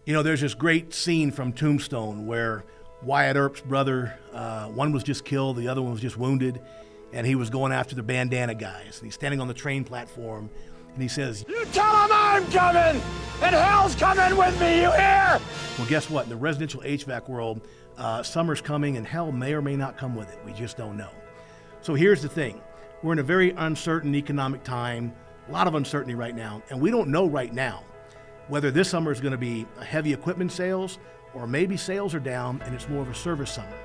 You know, there's this great scene from Tombstone where Wyatt Earp's brother, one was just killed, the other one was just wounded, and he was going after the bandana guys. And he's standing on the train platform, and he says, "You tell them I'm coming, and hell's coming with me, you hear?" Well, guess what? In the residential HVAC world, summer's coming, and hell may or may not come with it. We just don't know. So here's the thing. We're in a very uncertain economic time, a lot of uncertainty right now, and we don't know right now whether this summer is going to be a heavy equipment sales or maybe sales are down and it's more of a service summer.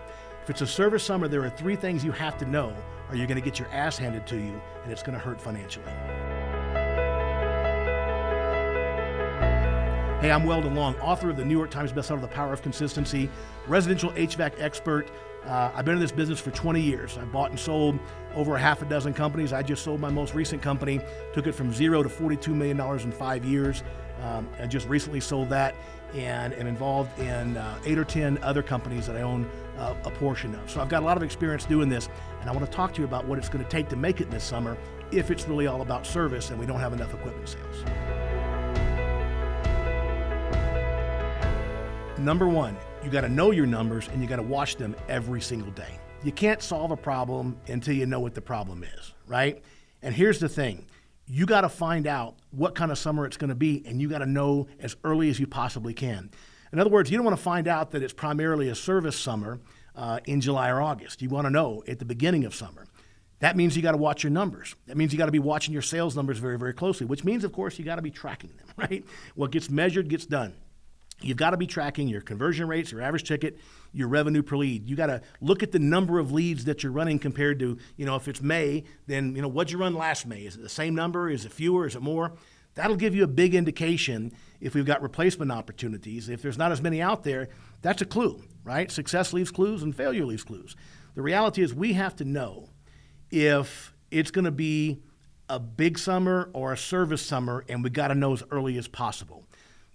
If it's a service summer, there are three things you have to know or you're going to get your ass handed to you and it's going to hurt financially. Hey, I'm Weldon Long, author of the New York Times bestseller, The Power of Consistency, residential HVAC expert. I've been in this business for 20 years. I've bought and sold over a half a dozen companies. I just sold my most recent company, took it from zero to $42 million in 5 years. I just recently sold that and am involved in 8 or 10 other companies that I own a portion of. So I've got a lot of experience doing this, and I want to talk to you about what it's going to take to make it this summer if it's really all about service and we don't have enough equipment sales. Number one, you got to know your numbers and you got to watch them every single day. You can't solve a problem until you know what the problem is, right? And here's the thing. You got to find out what kind of summer it's going to be, and you got to know as early as you possibly can. In other words, you don't want to find out that it's primarily a service summer in July or August. You want to know at the beginning of summer. That means you got to watch your numbers. That means you got to be watching your sales numbers very, very closely, which means, of course, you got to be tracking them, right? What gets measured gets done. You've got to be tracking your conversion rates, your average ticket, your revenue per lead. You got to look at the number of leads that you're running compared to, if it's May, then, what'd you run last May? Is it the same number? Is it fewer? Is it more? That'll give you a big indication if we've got replacement opportunities. If there's not as many out there, that's a clue, right? Success leaves clues and failure leaves clues. The reality is we have to know if it's going to be a big summer or a service summer, and we got to know as early as possible.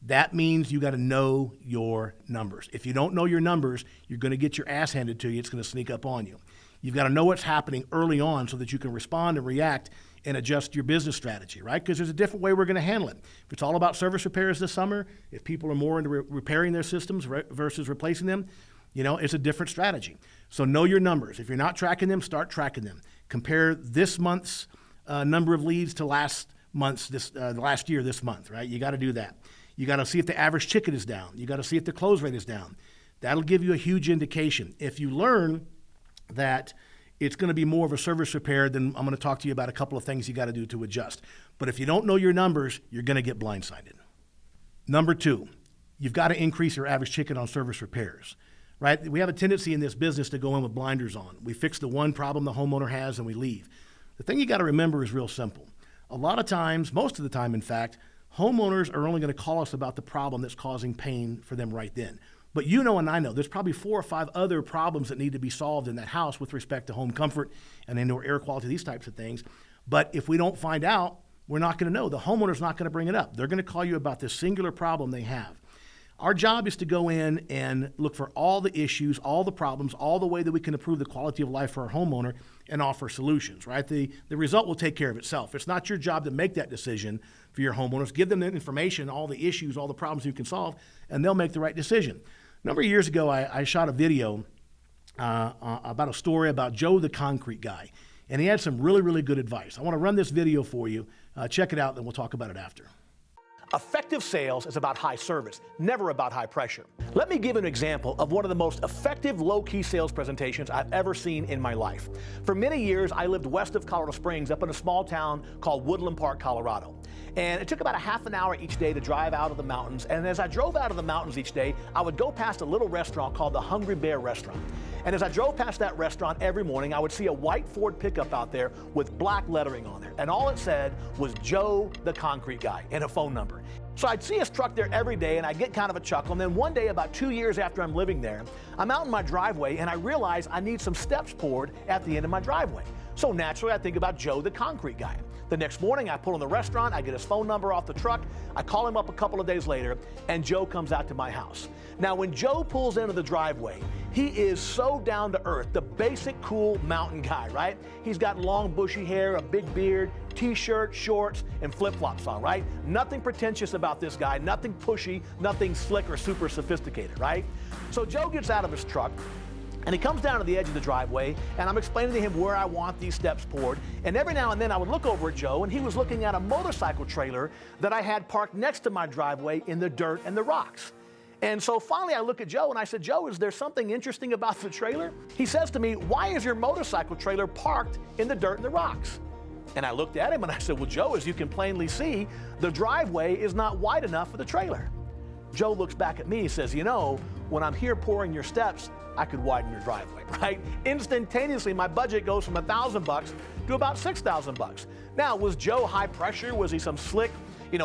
That means you got to know your numbers. If you don't know your numbers, you're going to get your ass handed to you. It's going to sneak up on you. You've got to know what's happening early on so that you can respond and react and adjust your business strategy, right? Because there's a different way we're going to handle it. If it's all about service repairs this summer, if people are more into repairing their systems versus replacing them, it's a different strategy. So know your numbers. If you're not tracking them, start tracking them. Compare this month's number of leads to last year this month, right? You got to do that. You got to see if the average ticket is down. You got to see if the close rate is down. That'll give you a huge indication. If you learn that it's going to be more of a service repair, then I'm going to talk to you about a couple of things you got to do to adjust. But if you don't know your numbers, you're going to get blindsided. Number two, you've got to increase your average ticket on service repairs, right? We have a tendency in this business to go in with blinders on. We fix the one problem the homeowner has and we leave. The thing you got to remember is real simple. A lot of times, most of the time in fact, homeowners are only going to call us about the problem that's causing pain for them right then. But and I know there's probably 4 or 5 other problems that need to be solved in that house with respect to home comfort and indoor air quality, these types of things. But if we don't find out, we're not going to know. The homeowner's not going to bring it up. They're going to call you about this singular problem they have. Our job is to go in and look for all the issues, all the problems, all the way that we can improve the quality of life for our homeowner and offer solutions, right? The result will take care of itself. It's not your job to make that decision for your homeowners. Give them the information, all the issues, all the problems you can solve, and they'll make the right decision. A number of years ago, I shot a video about a story about Joe the concrete guy, and he had some really, really good advice. I want to run this video for you. Check it out, then we'll talk about it after. Effective sales is about high service, never about high pressure. Let me give an example of one of the most effective low-key sales presentations I've ever seen in my life. For many years, I lived west of Colorado Springs up in a small town called Woodland Park, Colorado. And it took about a half an hour each day to drive out of the mountains. And as I drove out of the mountains each day, I would go past a little restaurant called the Hungry Bear Restaurant. And as I drove past that restaurant every morning, I would see a white Ford pickup out there with black lettering on there. And all it said was Joe the Concrete Guy and a phone number. So I'd see his truck there every day and I'd get kind of a chuckle. And then one day, about 2 years after I'm living there, I'm out in my driveway and I realize I need some steps poured at the end of my driveway. So naturally, I think about Joe the Concrete Guy. The next morning, I pull in the restaurant, I get his phone number off the truck, I call him up a couple of days later, and Joe comes out to my house. Now, when Joe pulls into the driveway, he is so down to earth, the basic cool mountain guy, right? He's got long bushy hair, a big beard, t-shirt, shorts, and flip-flops on, right? Nothing pretentious about this guy, nothing pushy, nothing slick or super sophisticated, right? So Joe gets out of his truck, and he comes down to the edge of the driveway, and I'm explaining to him where I want these steps poured. And every now and then I would look over at Joe, and he was looking at a motorcycle trailer that I had parked next to my driveway in the dirt and the rocks. And so finally I look at Joe and I said, Joe, is there something interesting about the trailer? He says to me, why is your motorcycle trailer parked in the dirt and the rocks? And I looked at him and I said, well, Joe, as you can plainly see, the driveway is not wide enough for the trailer. Joe looks back at me and says, you know, when I'm here pouring your steps, I could widen your driveway, right? Instantaneously, my budget goes from $1,000 to about $6,000. Now, was Joe high pressure? Was he some slick,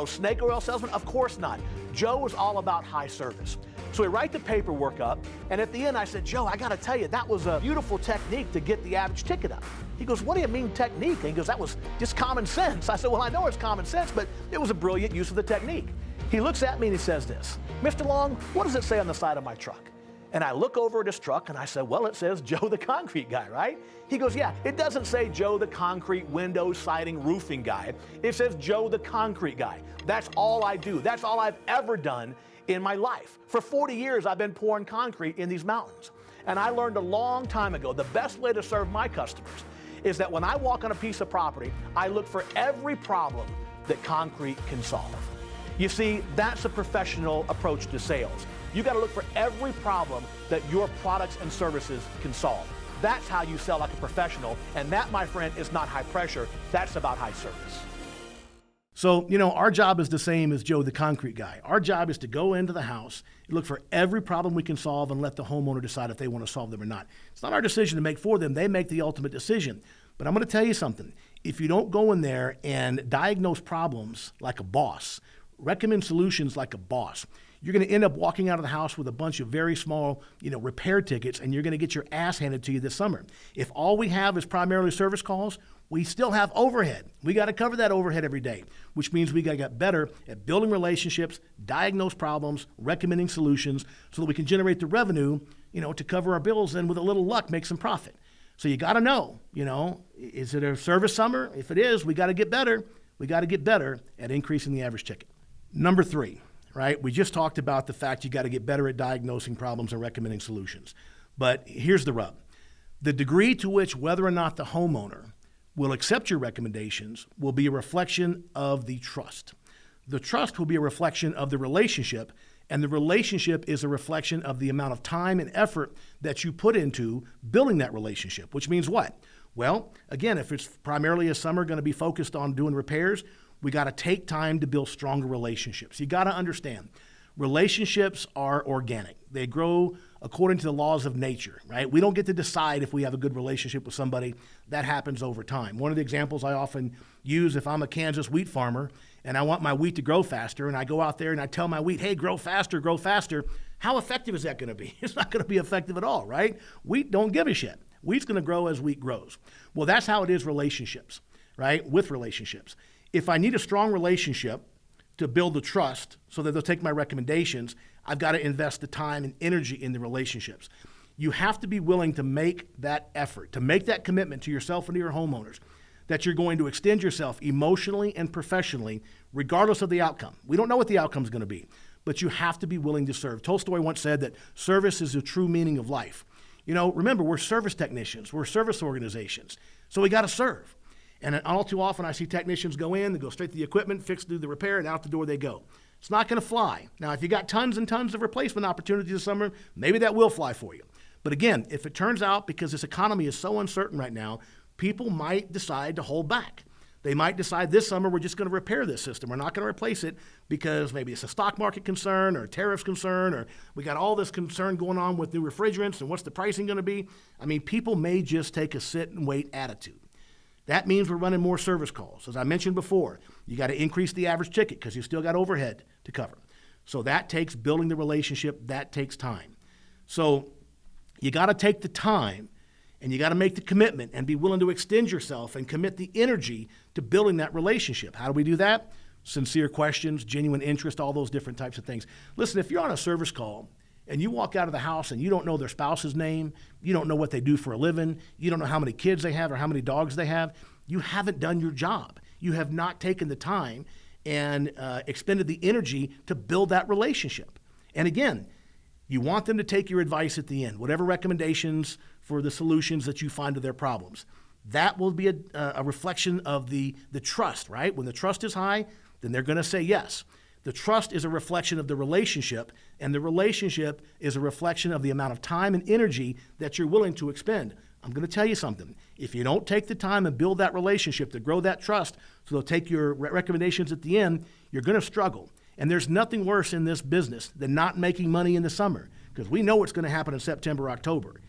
snake oil salesman? Of course not. Joe was all about high service. So we write the paperwork up, and at the end I said, Joe, I gotta tell you, that was a beautiful technique to get the average ticket up. He goes, what do you mean technique? And he goes, that was just common sense. I said, well, I know it's common sense, but it was a brilliant use of the technique. He looks at me and he says this, Mr. Long, what does it say on the side of my truck? And I look over at his truck and I said, well, it says Joe the concrete guy, right? He goes, yeah, it doesn't say Joe the concrete window siding roofing guy. It says Joe the concrete guy. That's all I do. That's all I've ever done in my life. For 40 years, I've been pouring concrete in these mountains. And I learned a long time ago, the best way to serve my customers is that when I walk on a piece of property, I look for every problem that concrete can solve. You see, that's a professional approach to sales. You got to look for every problem that your products and services can solve. That's how you sell like a professional, and that, my friend, is not high pressure. That's about high service. So, our job is the same as Joe the concrete guy. Our job is to go into the house, look for every problem we can solve, and let the homeowner decide if they want to solve them or not. It's not our decision to make for them. They make the ultimate decision. But I'm going to tell you something. If you don't go in there and diagnose problems like a boss, recommend solutions like a boss, you're going to end up walking out of the house with a bunch of very small, repair tickets, and you're going to get your ass handed to you this summer. If all we have is primarily service calls, we still have overhead. We got to cover that overhead every day, which means we got to get better at building relationships, diagnose problems, recommending solutions, so that we can generate the revenue, to cover our bills and with a little luck make some profit. So you got to know, is it a service summer? If it is, we got to get better. We got to get better at increasing the average ticket. Number 3. Right? We just talked about the fact you got to get better at diagnosing problems and recommending solutions. But here's the rub. The degree to which whether or not the homeowner will accept your recommendations will be a reflection of the trust. The trust will be a reflection of the relationship, and the relationship is a reflection of the amount of time and effort that you put into building that relationship, which means what? Well, again, if it's primarily a summer going to be focused on doing repairs, we got to take time to build stronger relationships. You got to understand, relationships are organic. They grow according to the laws of nature, right? We don't get to decide if we have a good relationship with somebody. That happens over time. One of the examples I often use, if I'm a Kansas wheat farmer and I want my wheat to grow faster, and I go out there and I tell my wheat, hey, grow faster, how effective is that going to be? It's not going to be effective at all, right? Wheat don't give a shit. Wheat's going to grow as wheat grows. Well, that's how it is relationships, right? With relationships. If I need a strong relationship to build the trust so that they'll take my recommendations, I've got to invest the time and energy in the relationships. You have to be willing to make that effort, to make that commitment to yourself and to your homeowners that you're going to extend yourself emotionally and professionally, regardless of the outcome. We don't know what the outcome is going to be, but you have to be willing to serve. Tolstoy once said that service is the true meaning of life. Remember, we're service technicians, we're service organizations, so we got to serve. And all too often I see technicians go in, they go straight to the equipment, do the repair, and out the door they go. It's not going to fly. Now, if you got tons and tons of replacement opportunities this summer, maybe that will fly for you. But again, if it turns out, because this economy is so uncertain right now, people might decide to hold back. They might decide this summer we're just going to repair this system. We're not going to replace it because maybe it's a stock market concern or a tariffs concern, or we got all this concern going on with new refrigerants and what's the pricing going to be. People may just take a sit and wait attitude. That means we're running more service calls. As I mentioned before, you got to increase the average ticket because you still got overhead to cover. So that takes building the relationship. That takes time. So you got to take the time and you got to make the commitment and be willing to extend yourself and commit the energy to building that relationship. How do we do that? Sincere questions, genuine interest, all those different types of things. Listen, if you're on a service call and you walk out of the house and you don't know their spouse's name, you don't know what they do for a living, you don't know how many kids they have or how many dogs they have, you haven't done your job. you have not taken the time and expended the energy to build that relationship. And again, you want them to take your advice at the end, whatever recommendations for the solutions that you find to their problems. That will be a reflection of the trust, right? When the trust is high, then they're going to say yes. The trust is a reflection of the relationship, and the relationship is a reflection of the amount of time and energy that you're willing to expend. I'm going to tell you something. If you don't take the time and build that relationship to grow that trust, so they'll take your recommendations at the end, you're going to struggle. And there's nothing worse in this business than not making money in the summer, because we know what's going to happen in September, October.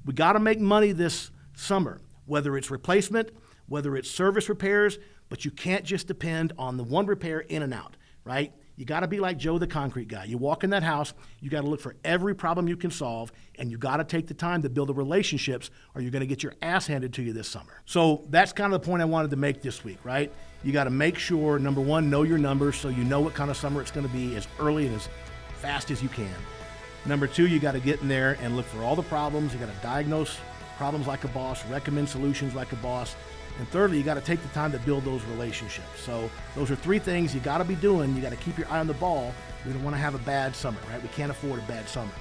We got to make money this summer, whether it's replacement, whether it's service repairs, but you can't just depend on the one repair in and out, right? You got to be like Joe the concrete guy. You walk in that house, you got to look for every problem you can solve, and you got to take the time to build the relationships, or you're going to get your ass handed to you this summer. So that's kind of the point I wanted to make this week, right? You got to make sure, number one, know your numbers so you know what kind of summer it's going to be as early and as fast as you can. Number two, you got to get in there and look for all the problems. You got to diagnose problems like a boss, recommend solutions like a boss. And thirdly, you got to take the time to build those relationships. So those are three things you got to be doing. You got to keep your eye on the ball. We don't want to have a bad summer, right? We can't afford a bad summer.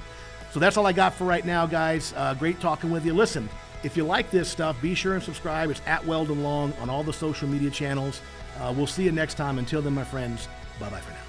So that's all I got for right now, guys. Great talking with you. Listen, if you like this stuff, be sure and subscribe. It's at Weldon Long on all the social media channels. We'll see you next time. Until then, my friends, bye-bye for now.